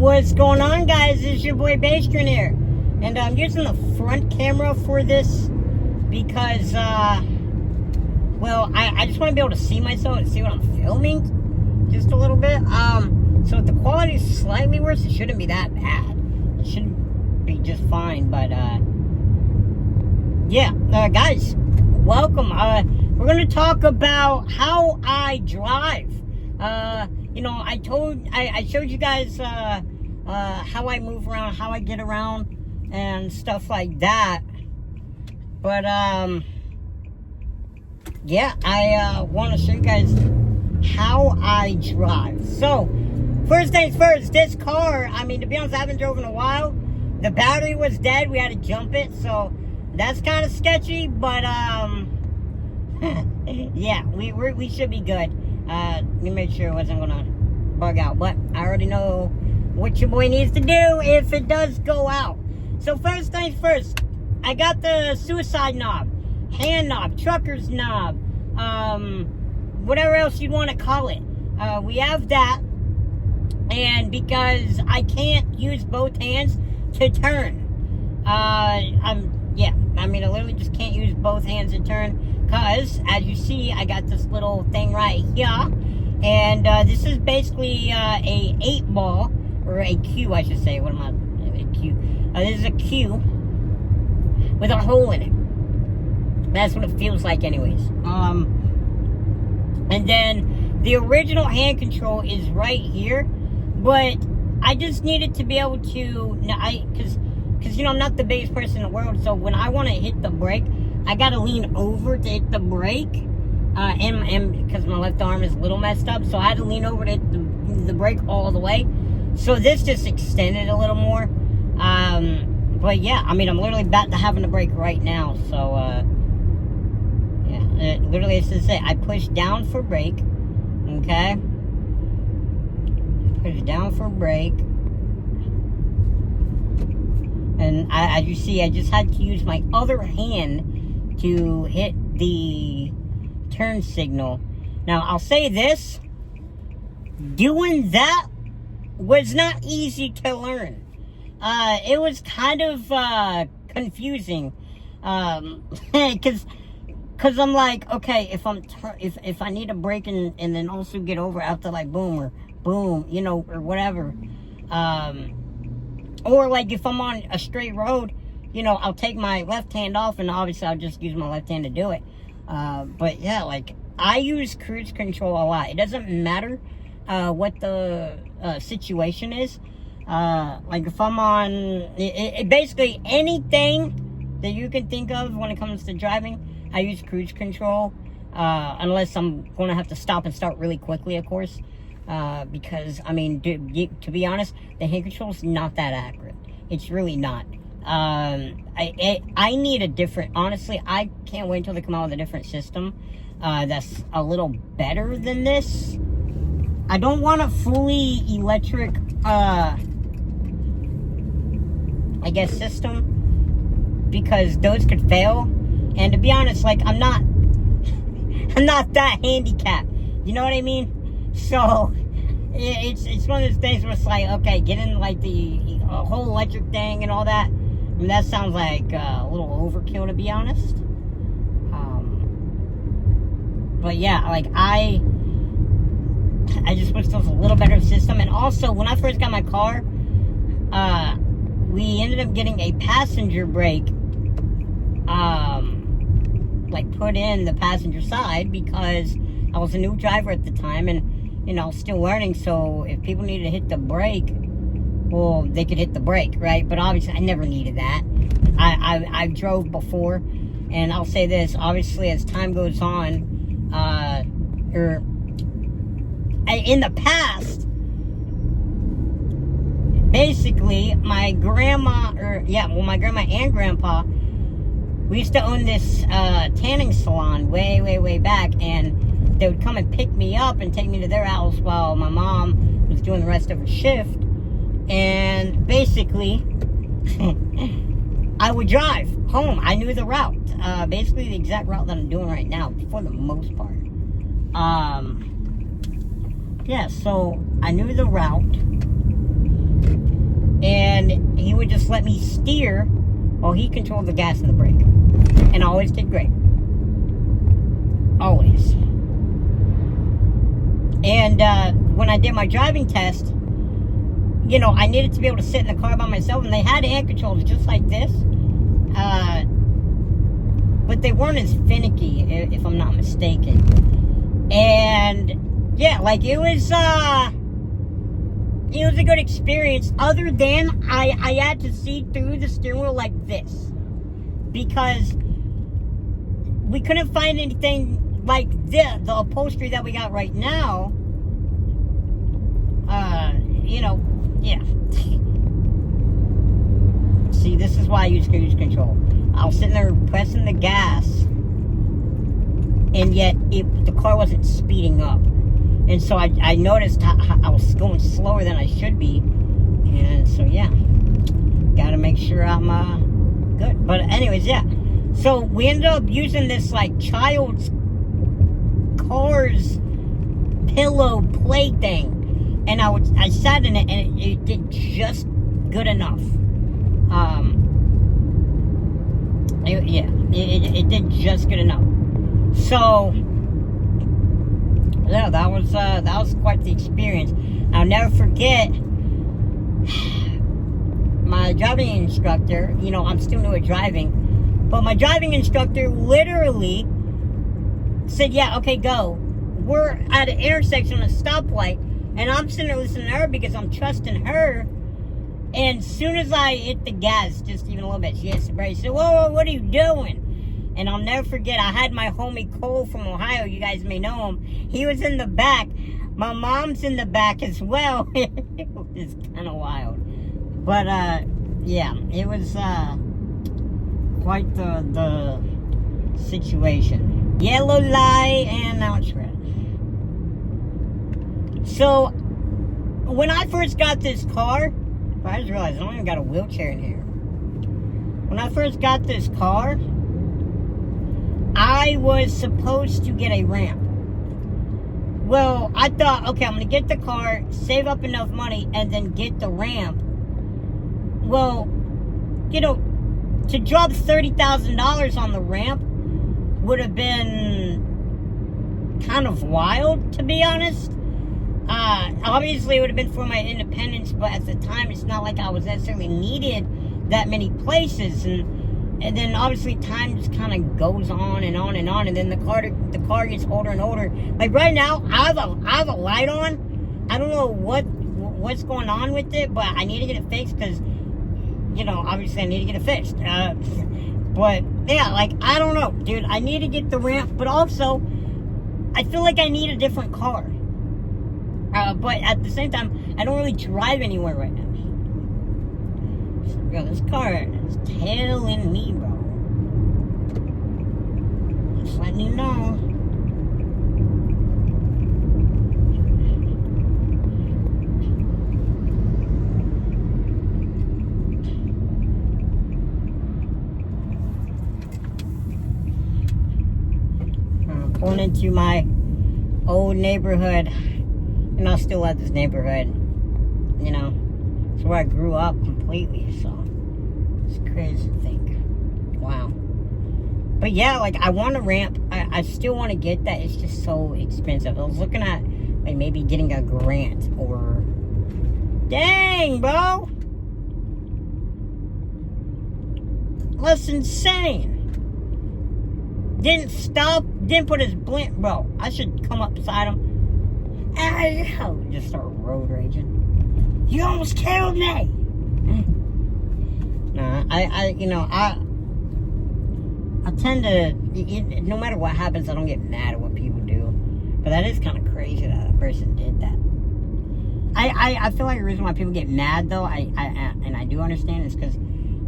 What's going on, guys? It's your boy Bastrin here, and I'm using the front camera for this because well, I just want to be able to see myself and see what I'm filming just a little bit. So if the quality is slightly worse, it shouldn't be that bad. It should be just fine. But yeah, guys, welcome. We're gonna talk about how I drive. You know, I showed you guys how I move around, how I get around, and stuff like that. But yeah, I want to show you guys how I drive. So, first things first, this car, I mean, to be honest, I haven't driven in a while. The battery was dead. We had to jump it, so that's kind of sketchy. But yeah, we should be good. Let me make sure it wasn't gonna bug out, but I already know what your boy needs to do if it does go out. So first things first, I got the suicide knob, hand knob, trucker's knob, whatever else you'd want to call it. We have that, and because I can't use both hands to turn, I mean, I literally just can't use both hands to turn, because, as you see, I got this little thing right here, and this is basically a 8-ball, or a Q, I should say. What am I? A Q. This is a Q with a hole in it. That's what it feels like anyways. And then the original hand control is right here, but I just needed to be able to, because you know, I'm not the biggest person in the world, so when I want to hit the brake, I gotta lean over to hit the brake, and because my left arm is a little messed up, so I had to lean over to hit the brake all the way. So this just extended a little more. But yeah, I mean, I'm literally about to having the brake right now, so yeah, literally it's to say I push down for brake, okay? Push down for brake. And as you see, I just had to use my other hand to hit the turn signal. Now, I'll say this. Doing that was not easy to learn. It was kind of confusing. Because I'm like, okay, if I need a break and then also get over after like boom or boom, you know, or whatever. Or like if I'm on a straight road, you know, I'll take my left hand off and obviously I'll just use my left hand to do it. But yeah, like I use cruise control a lot. It doesn't matter what the situation is. Like if I'm on, it basically anything that you can think of when it comes to driving, I use cruise control. Unless I'm going to have to stop and start really quickly, of course. Because, I mean, to be honest, the hand control is not that accurate. It's really not. I need a different, honestly, I can't wait until they come out with a different system that's a little better than this. I don't want a fully electric, I guess, system, because those could fail. And to be honest, like, I'm not that handicapped. You know what I mean? So, it's one of those things where it's like, okay, get in like the whole electric thing and all that. I mean, that sounds like a little overkill, to be honest. But yeah, like I just wish there was a little better system. And also, when I first got my car, we ended up getting a passenger brake, like put in the passenger side, because I was a new driver at the time, and you know, still learning, so if people needed to hit the brake, well, they could hit the brake, right? But obviously, I never needed that. I drove before, and I'll say this, obviously, as time goes on, in the past, basically, my grandma and grandpa, we used to own this tanning salon way back, and they would come and pick me up and take me to their house while my mom was doing the rest of her shift. And basically, I would drive home. I knew the route. Basically the exact route that I'm doing right now, for the most part. Yeah, so I knew the route. he would just let me steer while he controlled the gas and the brake. And I always did great. Always. And when I did my driving test, you know, I needed to be able to sit in the car by myself, and they had hand controls just like this. But they weren't as finicky, if I'm not mistaken. And yeah, like it was a good experience. Other than I had to see through the steering wheel like this, because we couldn't find anything like the upholstery that we got right now. You know, yeah. See, this is why I use cruise control. I was sitting there pressing the gas, and yet the car wasn't speeding up. And so I noticed I was going slower than I should be. And so, yeah. Got to make sure I'm good. But anyways, yeah. So we ended up using this, like, child's car's pillow play thing. And I sat in it, and it did just good enough. It did just good enough. So, yeah, that was quite the experience. I'll never forget my driving instructor. You know, I'm still new at driving, but my driving instructor literally said, "Yeah, okay, go." We're at an intersection, a stoplight, and I'm sitting there listening to her because I'm trusting her. And as soon as I hit the gas, just even a little bit, she hits the brake. She said, whoa, what are you doing? And I'll never forget, I had my homie Cole from Ohio. You guys may know him. He was in the back. My mom's in the back as well. It's kind of wild. But, yeah, it was quite the situation. Yellow light, and now it's red. So, when I first got this car, I just realized I don't even got a wheelchair in here. When I first got this car, I was supposed to get a ramp. Well, I thought, okay, I'm going to get the car, save up enough money, and then get the ramp. Well, you know, to drop $30,000 on the ramp would have been kind of wild, to be honest. Obviously, it would have been for my independence, but at the time, it's not like I was necessarily needed that many places. And then, obviously, time just kind of goes on and on and on. And then the car gets older and older. Like, right now, I have a light on. I don't know what's going on with it, but I need to get it fixed because, you know, obviously, I need to get it fixed. But, yeah, like, I don't know, dude. I need to get the ramp, but also, I feel like I need a different car. But at the same time, I don't really drive anywhere right now. Yo, this car is tailing me, bro. Just letting you know. I'm pulling into my old neighborhood. And I still love this neighborhood. You know, it's where I grew up completely, so it's crazy to think. Wow. But yeah, like, I want a ramp. I still want to get that. It's just so expensive. I was looking at, like, maybe getting a grant or... Dang, bro! That's insane. Didn't stop, didn't put his blink... Bro, I should come up beside him. And just start road raging. You almost killed me! Nah, I tend to, no matter what happens, I don't get mad at what people do. But that is kind of crazy that a person did that. I feel like the reason why people get mad, though, and I do understand, is because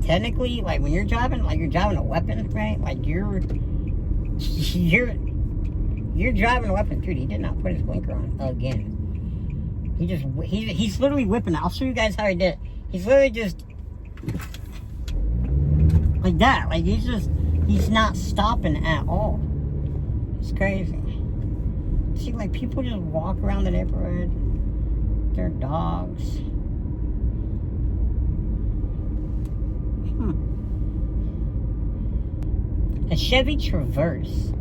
technically, like, when you're driving, like, you're driving a weapon, right? Like, you're driving a weapon. Dude, he did not put his blinker on again. He's literally whipping it. I'll show you guys how he did it. He's literally just like that. Like, he's not stopping at all. It's crazy. See, like, people just walk around the neighborhood. Their dogs. Chevy Traverse.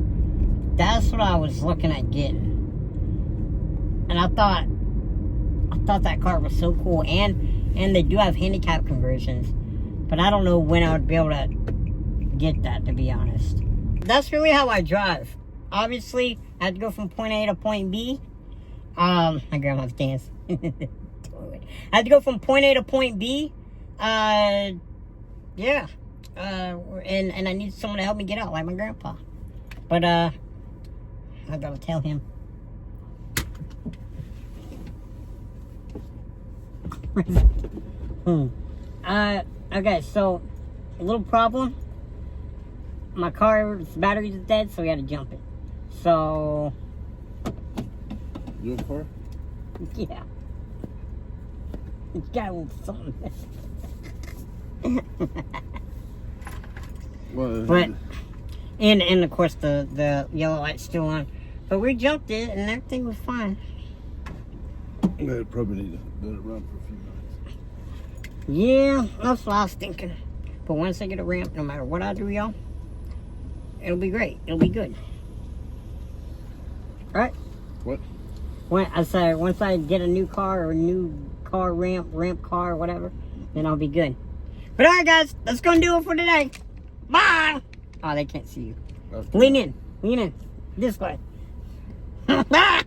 That's what I was looking at getting. And I thought that car was so cool. And they do have handicap conversions. But I don't know when I would be able to get that, to be honest. That's really how I drive. Obviously, I have to go from point A to point B. My grandma's dance. I have to go from point A to point B. Yeah. And I need someone to help me get out, like my grandpa. But, I gotta tell him. Okay, so, a little problem. My car's battery is dead, so we had to jump it. So... Your car? Yeah. It's got a little something. Well, But, and of course the yellow light's still on. But we jumped it and everything was fine. yeah, probably need to let it run for a few minutes. Yeah, that's what I was thinking. But once I get a ramp, no matter what I do, y'all, it'll be great. It'll be good. Right? What? Once I get a new car or a new car ramp car, whatever, then I'll be good. But alright guys, that's gonna do it for today. Bye! Oh, they can't see you. Okay. Lean in. This way. Bye!